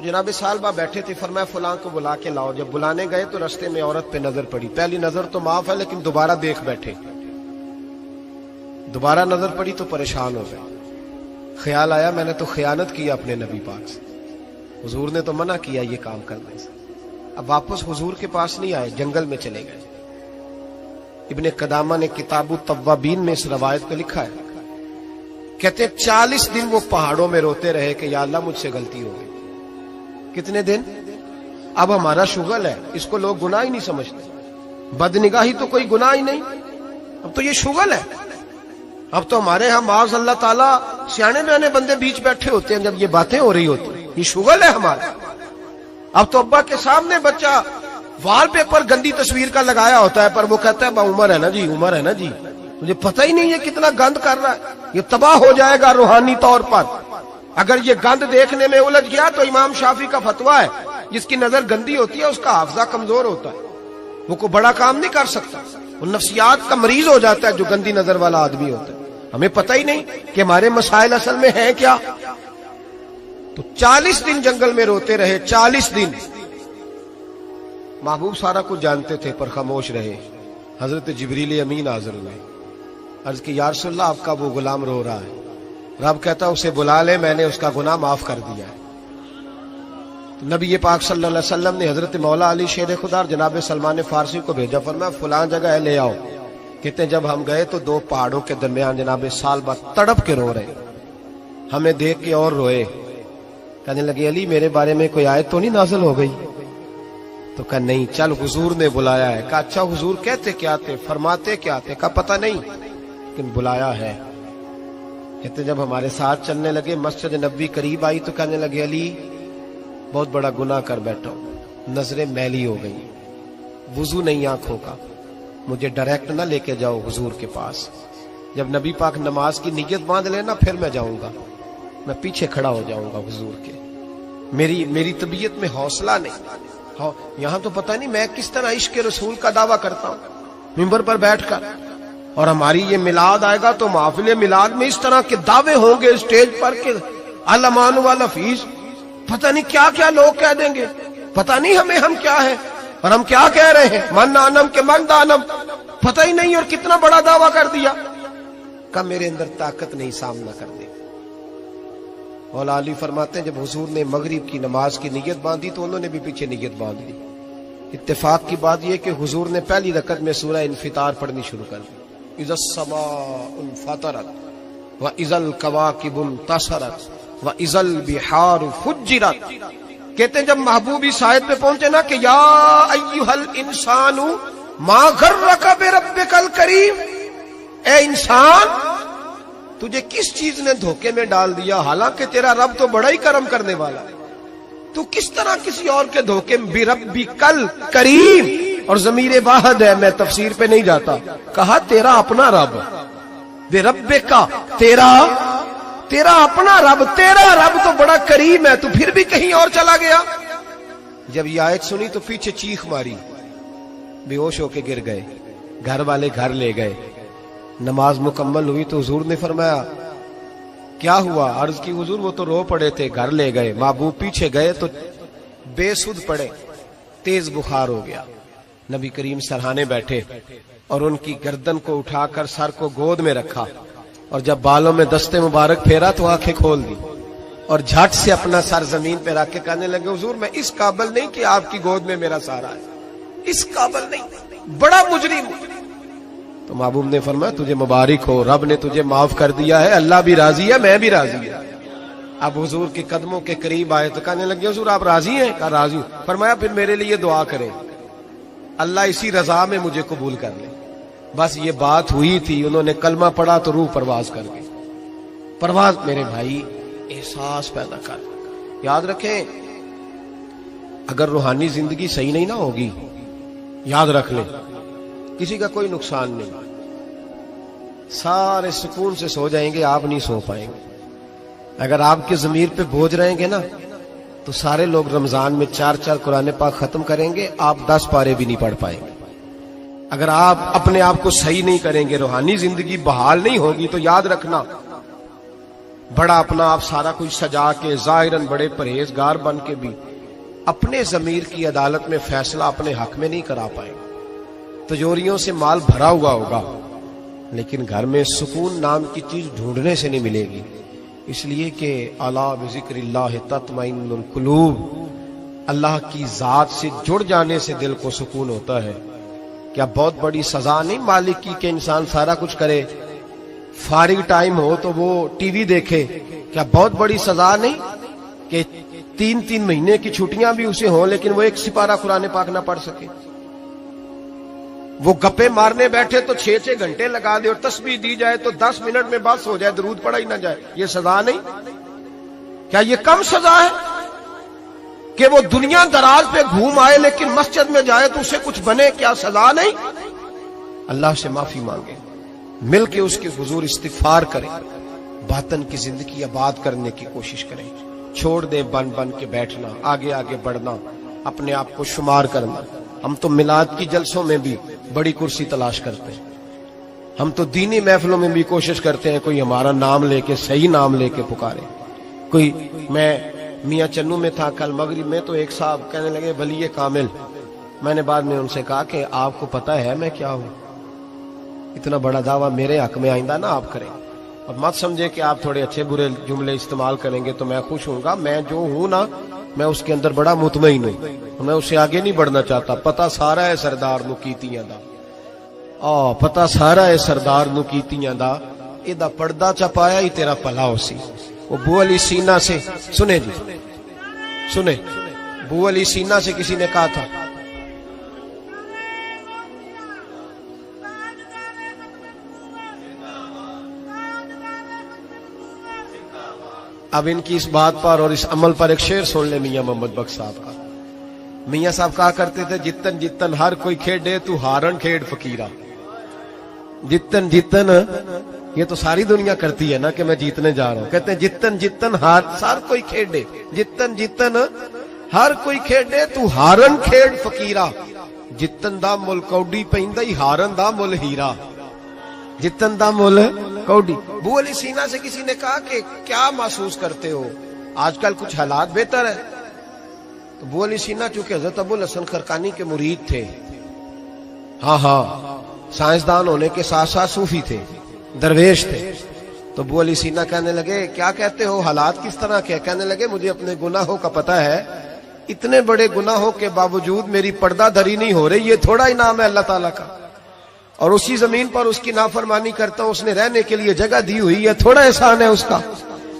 جناب سالبہ بیٹھے تھے، فرمایا فلاں کو بلا کے لاؤ. جب بلانے گئے تو رستے میں عورت پہ نظر پڑی. پہلی نظر تو معاف ہے لیکن دوبارہ دیکھ بیٹھے. دوبارہ نظر پڑی تو پریشان ہو گئے. خیال آیا میں نے تو خیانت کیا اپنے نبی پاک سے. حضور نے تو منع کیا یہ کام کرنے سے. اب واپس حضور کے پاس نہیں آئے، جنگل میں چلے گئے. ابن قدامہ نے کتاب التوابین میں اس روایت کو لکھا ہے. کہتے 40 دن وہ پہاڑوں میں روتے رہے کہ یا اللہ مجھ سے غلطی ہو گئی. کتنے دن؟ اب ہمارا شغل ہے، اس کو لوگ گناہ ہی نہیں سمجھتے. بدنگاہی تو کوئی گناہ ہی نہیں، اب تو یہ شغل ہے. اب تو ہمارے ہاں معاذ اللہ تعالیٰ سیانے بیانے بندے بیچ بیٹھے ہوتے ہیں جب یہ باتیں ہو رہی ہوتی ہیں. یہ شغل ہے ہمارا. اب تو ابا کے سامنے بچہ وال پیپر گندی تصویر کا لگایا ہوتا ہے پر وہ کہتا ہے عمر ہے نا جی، عمر ہے نا جی. مجھے پتہ ہی نہیں ہے کتنا گند کر رہا ہے. یہ تباہ ہو جائے گا روحانی طور پر. اگر یہ گند دیکھنے میں الجھ گیا تو امام شافعی کا فتویٰ ہے جس کی نظر گندی ہوتی ہے اس کا حافظہ کمزور ہوتا ہے، وہ کوئی بڑا کام نہیں کر سکتا. وہ نفسیات کا مریض ہو جاتا ہے جو گندی نظر والا آدمی ہوتا ہے. ہمیں پتہ ہی نہیں کہ ہمارے مسائل اصل میں ہیں کیا. تو 40 دن جنگل میں روتے رہے. 40 دن محبوب سارا کچھ جانتے تھے پر خاموش رہے. حضرت جبریل امین حاضر ہوئے. عرض کی یا رسول اللہ آپ کا وہ غلام رو رہا ہے. رب کہتا اسے بلا لے، میں نے اس کا گناہ معاف کر دیا ہے. تو نبی پاک صلی اللہ علیہ وسلم نے حضرت مولا علی شیر خدا اور جناب سلمان فارسی کو بھیجا، فرمایا فلاں جگہ ہے لے آؤ. کہتے ہیں جب ہم گئے تو 2 پہاڑوں کے درمیان جناب سالبہ تڑپ کے رو رہے. ہمیں دیکھ کے اور روئے. کہنے لگے علی میرے بارے میں کوئی آیت تو نہیں نازل ہو گئی؟ تو کہا نہیں، چل حضور نے بلایا ہے. کہا اچھا حضور کہتے کیا تھے، فرماتے کیا تھے؟ کہا پتہ نہیں لیکن بلایا ہے. کہتے جب ہمارے ساتھ چلنے لگے مسجد نبوی قریب آئی تو کہنے لگے علی بہت بڑا گناہ کر بیٹھا ہوں، نظریں میلی ہو گئی، وضو نہیں آنکھوں کا، مجھے ڈائریکٹ نہ لے کے جاؤ حضور کے پاس. جب نبی پاک نماز کی نیت باندھ لینا پھر میں جاؤں گا، میں پیچھے کھڑا ہو جاؤں گا حضور کے. میری طبیعت میں حوصلہ نہیں. یہاں تو پتہ نہیں میں کس طرح عشق رسول کا دعویٰ کرتا ہوں منبر پر بیٹھ کر. اور ہماری یہ میلاد آئے گا تو محفل میلاد میں اس طرح کے دعوے ہوں گے اسٹیج پر کہ علمان والحفیظ، پتہ نہیں کیا کیا لوگ کہہ دیں گے. پتہ نہیں ہم کیا ہے اور ہم کیا کہہ رہے ہیں. من آنم کے من دانم، پتہ ہی نہیں اور کتنا بڑا دعویٰ کر دیا. کہ میرے اندر طاقت نہیں سامنا کر دے. مولا علی فرماتے ہیں جب حضور نے مغرب کی نماز کی نیت باندھی تو انہوں نے بھی پیچھے نیت باندھ لی. اتفاق کی بات یہ کہ حضور نے پہلی رکعت میں سورہ انفطار پڑھنی شروع کر دی. اذا السماء انفطرت واذا الكواكب انتصرت واذا البحار فجرت. کہتے ہیں جب محبوب اس آیت پہ پہنچے نا کہ یا ایھا الانسان ما غرک بربک الکریم، اے انسان تجھے کس چیز نے دھوکے میں ڈال دیا، حالانکہ تیرا رب تو بڑا ہی کرم کرنے والا ہے، تو کس طرح کسی اور کے دھوکے میں. بربک الکریم، اور ضمیر واحد ہے، میں تفسیر پہ نہیں جاتا. کہا تیرا اپنا رب، بربک تیرا اپنا رب، تیرا رب تو بڑا کریم ہے، تو پھر بھی کہیں اور چلا گیا. جب یہ آیت سنی تو پیچھے چیخ ماری، بے ہوش ہو کے گر گئے. گھر والے گھر لے گئے. نماز مکمل ہوئی تو حضور نے فرمایا کیا ہوا؟ عرض کی حضور وہ تو رو پڑے تھے، گھر لے گئے. محبوب پیچھے گئے تو بے سدھ پڑے، تیز بخار ہو گیا. نبی کریم سرہانے بیٹھے اور ان کی گردن کو اٹھا کر سر کو گود میں رکھا، اور جب بالوں میں دستے مبارک پھیرا تو آنکھیں کھول دی اور جھٹ سے اپنا سر زمین پہ رکھ کے کہنے لگے حضور میں اس قابل نہیں کہ آپ کی گود میں میرا سارا ہے، اس قابل نہیں، بڑا مجرم. تو محبوب نے فرمایا تجھے مبارک ہو، رب نے تجھے معاف کر دیا ہے، اللہ بھی راضی ہے، میں بھی راضی ہوں. اب حضور کے قدموں کے قریب آئے تو کہنے لگے حضور آپ راضی ہیں؟ کہا راضی ہوں. فرمایا پھر میرے لیے دعا کریں، اللہ اسی رضا میں مجھے قبول کر لے. بس یہ بات ہوئی تھی، انہوں نے کلمہ پڑھا تو روح پرواز کر گئی. پرواز میرے بھائی احساس پیدا کر. یاد رکھیں اگر روحانی زندگی صحیح نہیں نہ ہوگی، یاد رکھ لیں کسی کا کوئی نقصان نہیں، سارے سکون سے سو جائیں گے، آپ نہیں سو پائیں گے. اگر آپ کے ضمیر پہ بوجھ رہیں گے نا تو سارے لوگ رمضان میں 4 قرآن پاک ختم کریں گے، آپ 10 پارے بھی نہیں پڑھ پائیں گے. اگر آپ اپنے آپ کو صحیح نہیں کریں گے، روحانی زندگی بحال نہیں ہوگی، تو یاد رکھنا بڑا اپنا آپ سارا کچھ سجا کے ظاہراً بڑے پرہیزگار بن کے بھی اپنے ضمیر کی عدالت میں فیصلہ اپنے حق میں نہیں کرا پائے. تجوریوں سے مال بھرا ہوا ہوگا لیکن گھر میں سکون نام کی چیز ڈھونڈنے سے نہیں ملے گی. اس لیے کہ الا بذکر اللہ تطمئن القلوب، اللہ کی ذات سے جڑ جانے سے دل کو سکون ہوتا ہے. کیا بہت بڑی سزا نہیں مالک کی کہ انسان سارا کچھ کرے، فارغ ٹائم ہو تو وہ ٹی وی دیکھے؟ کیا بہت بڑی سزا نہیں کہ 3 مہینے کی چھٹیاں بھی اسے ہوں لیکن وہ ایک سپارہ قرآن پاک نہ پڑھ سکے؟ وہ گپے مارنے بیٹھے تو 6 گھنٹے لگا دے اور تسبیح دی جائے تو 10 منٹ میں بس ہو جائے، درود پڑھا ہی نہ جائے. یہ سزا نہیں؟ کیا یہ کم سزا ہے کہ وہ دنیا دراز پہ گھوم آئے لیکن مسجد میں جائے تو اسے کچھ بنے؟ کیا سزا نہیں؟ اللہ سے معافی مانگے، مل کے اس کے حضور استغفار کریں، باطن کی زندگی آباد کرنے کی کوشش کریں. چھوڑ دیں بن کے بیٹھنا، آگے آگے بڑھنا، اپنے آپ کو شمار کرنا. ہم تو میلاد کی جلسوں میں بھی بڑی کرسی تلاش کرتے ہیں، ہم تو دینی محفلوں میں بھی کوشش کرتے ہیں کوئی ہمارا نام لے کے، صحیح نام لے کے پکارے. کوئی، میں میاں چنو میں تھا کل مغرب میں، تو ایک صاحب کہنے لگے ولی کامل. میں نے بعد میں ان سے کہا کہ آپ کو پتہ ہے میں کیا ہوں؟ اتنا بڑا دعویٰ میرے حق میں آئندہ نہ آپ کریں، اور مت سمجھے کہ آپ تھوڑے اچھے برے جملے استعمال کریں گے تو میں خوش ہوں گا. میں جو ہوں نا، میں اس کے اندر بڑا مطمئن ہوں، میں اسے آگے نہیں بڑھنا چاہتا. پتہ سارا ہے سردار نو کیتیاں دا، پتہ سارا ہے سردار نو کیتیاں دا، ایدہ پردہ چپایا ہی تیرا پلا ہو سی. وہ بو علی سینہ سے، سنے جی سنے، بو علی سینہ سے کسی نے کہا تھا اب ان کی اس بات پر اور اس عمل پر ایک شعر سن لیں میاں محمد بخش صاحب کا. میاں صاحب کہا کرتے تھے جتن جتن ہر کوئی کھیڑے تو ہارن کھیڑ فقیرہ. جتن جتن، یہ تو ساری دنیا کرتی ہے نا کہ میں جیتنے جا رہا ہوں. کہتے ہیں جتن جتن ہر کوئی کھیڑے، جتن جتن ہر کوئی کھیڑے تو ہارن کھیڑ فقیرہ. جتن دا مل کوڈی پیندا ہی ہارن دا مل ہیرا. جتن دا مل کوڈی. بو علی سینہ سے کسی نے کہا کہ کیا محسوس کرتے ہو، آج کل کچھ حالات بہتر ہے؟ تو بو علی سینہ چونکہ حضرت ابو الحسن خرقانی کے مرید تھے، ہاں سائنسدان ہونے کے ساتھ ساتھ صوفی تھے، درویش تھے. تو بو علی سینہ کہنے لگے کیا کہتے ہو، حالات کس طرح کے؟ کہنے لگے مجھے اپنے گناہوں کا پتہ ہے، اتنے بڑے گناہوں کے باوجود میری پردہ دھری نہیں ہو رہی، یہ تھوڑا انعام ہے اللہ تعالیٰ کا. اور اسی زمین پر اس کی نافرمانی کرتا ہوں، اس نے رہنے کے لیے جگہ دی ہوئی ہے، تھوڑا احسان ہے اس کا.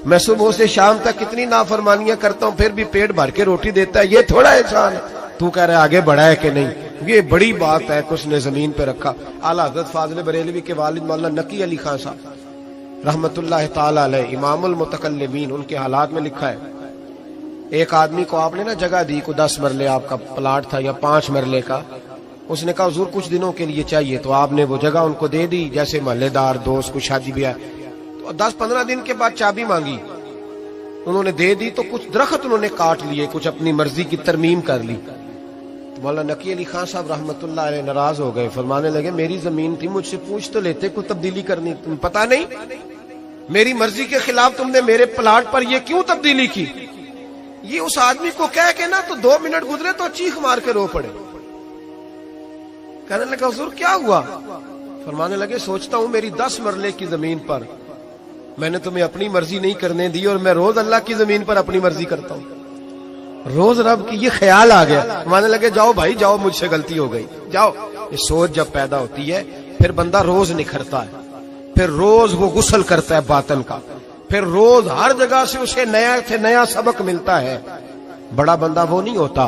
میں صبح سے شام تک کتنی نافرمانیاں کرتا ہوں پھر بھی پیٹ بھر کے روٹی دیتا ہے، یہ تھوڑا احسان ہے. تو کہہ رہے آگے بڑھا ہے کہ نہیں؟ یہ بڑی بات ہے کہ اس نے زمین پہ رکھا. اعلیٰ حضرت فاضل بریلوی کے والد مولانا نقی علی خان صاحب رحمت اللہ تعالی علیہ، امام المتکلمین، ان کے حالات میں لکھا ہے ایک آدمی کو آپ نے نا جگہ دی، کو 10 مرلے آپ کا پلاٹ تھا یا 5 مرلے کا. اس نے کہا حضور کچھ دنوں کے لیے چاہیے، تو آپ نے وہ جگہ ان کو دے دی. جیسے محلے دار دوست کو شادی بھی ہے تو 10-15 دن کے بعد چابی مانگی، انہوں نے دے دی. تو کچھ درخت انہوں نے کاٹ لیے، کچھ اپنی مرضی کی ترمیم کر لی. تو مولانا نقی علی خان صاحب رحمت اللہ علیہ ناراض ہو گئے، فرمانے لگے میری زمین تھی، مجھ سے پوچھ تو لیتے، کوئی تبدیلی کرنی تم پتہ نہیں؟ میری مرضی کے خلاف تم نے میرے پلاٹ پر یہ کیوں تبدیلی کی؟ یہ اس آدمی کو کہہ کے نا تو 2 منٹ گزرے تو چیخ مار کے رو پڑے. کہنے لگا حضور کیا ہوا؟ فرمانے لگے سوچتا ہوں میری 10 مرلے کی زمین پر میں نے تمہیں اپنی مرضی نہیں کرنے دی، اور میں روز اللہ کی زمین پر اپنی مرضی کرتا ہوں. روز رب کی یہ خیال آ گیا. فرمانے لگے جاؤ بھائی جاؤ، مجھ سے غلطی ہو گئی، جاؤ. یہ سوچ جب پیدا ہوتی ہے پھر بندہ روز نکھرتا ہے، پھر روز وہ غسل کرتا ہے باطن کا، پھر روز ہر جگہ سے اسے نیا سے نیا سبق ملتا ہے. بڑا بندہ وہ نہیں ہوتا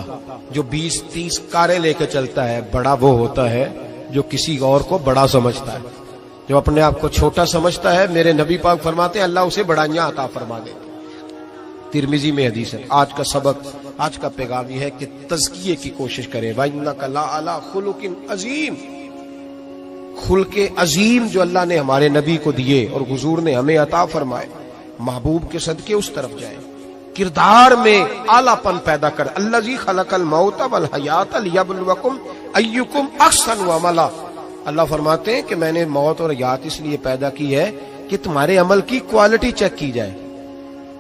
جو 20-30 کاریں لے کے چلتا ہے، بڑا وہ ہوتا ہے جو کسی اور کو بڑا سمجھتا ہے. جو اپنے آپ کو چھوٹا سمجھتا ہے، میرے نبی پاک فرماتے ہیں اللہ اسے بڑائیاں عطا فرما دے. ترمذی میں حدیث ہے. آج کا سبق، آج کا پیغام یہ ہے کہ تزکیے کی کوشش کریں. وَإِنَّكَ لَعَلَىٰ خُلُقٍ عَظِيمٍ. خلق عظیم جو اللہ نے ہمارے نبی کو دیے اور حضور نے ہمیں عطا فرمائے، محبوب کے صدقے اس طرف جائیں. کردار میں اعلیٰ پن پیدا کر. الذی خلق الموت والحیات لیبلوکم ایکم احسن عملا. اللہ فرماتے ہیں کہ میں نے موت اور حیات اس لیے پیدا کی ہے کہ تمہارے عمل کی کوالٹی چیک کی جائے.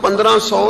1500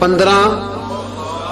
15,